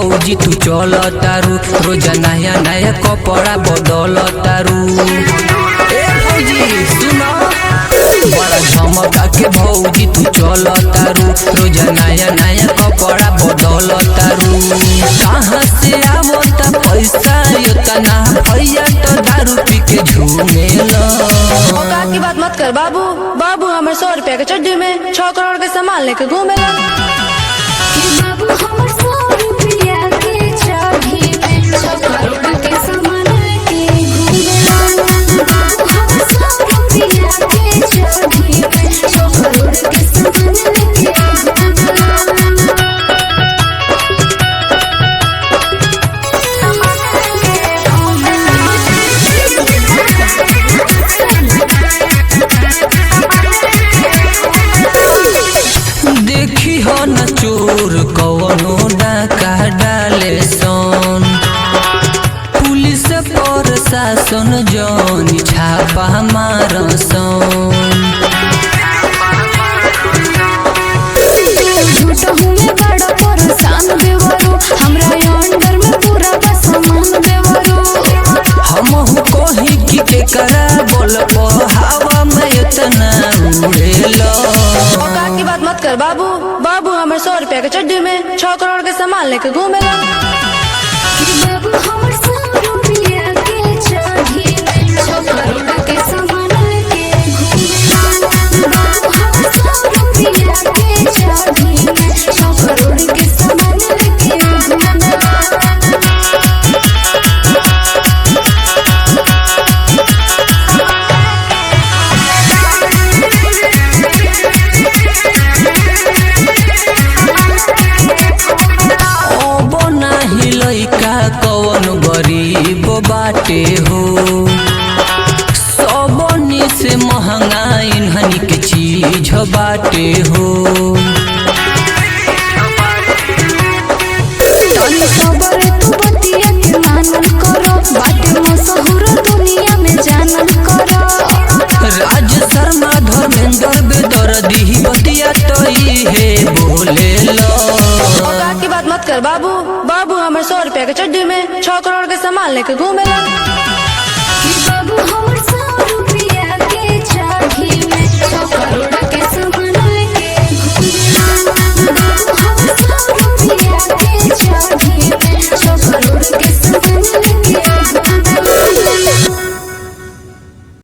भौजी तू चल तारू, रोज नया नया कपड़ा बदल तारू। ए भौजी सुनो, बड़ा झमका के भौजी तू चल तारू, रोज नया नया कपड़ा बदल तारू। कहाँ से आवता पैसा इतना, भैया तो दारू पी के झूमेला। औकात की बात मत कर बाबू, बाबू हमें 100 रुपया के चड्डी में 6 करोड़ के सामान लेके घूमेला। बाबू हमर 100 रुपया के चड्डी में 6 करोड़ के सामान लेके घूमेला। बाबू हमर 100 रुपया के चड्डी में 6 करोड़ के सामान लेके घूमेला। देखी हो न चोर कवनो डाका डाले सन, पुलिस प्रशासन जौन छापा मारसन। झूठहू में बड़ा परेशान देवरो, हमरा अंडर में पूरा बस सामान देवरो। हमहू कही कि एकरा बोल हवा में इतना उड़ेला। औकात की बात मत कर बाबू, बाबू हमें 100 रुपया के चड्डी में 6 करोड़ के सामान लेके घूमेला। बाबू हमर 100 रुपया के चड्डी में 6 करोड़ के सामान लेके घूमेला। बाबू हमर 100 रुपया के चड्डी में 6 करोड़ के सामान लेके घूमेला। अब नाही लइका कवन गरीब बाटे हो, सबनी से महंगा इन्हनी के चीज बाटे हो। तनी सबर तू बतिया के मानल करो, बाटे मशहूर दुनिया में जानल करो। राज शर्मा धर्मेंद्र बेदर्दी बतिया तो हे बोलेला। औकात की बात मत कर बाबू, बाबू हमें 100 रुपया के चड्डी में 6 करोड़ के सामान लेके घूमेला।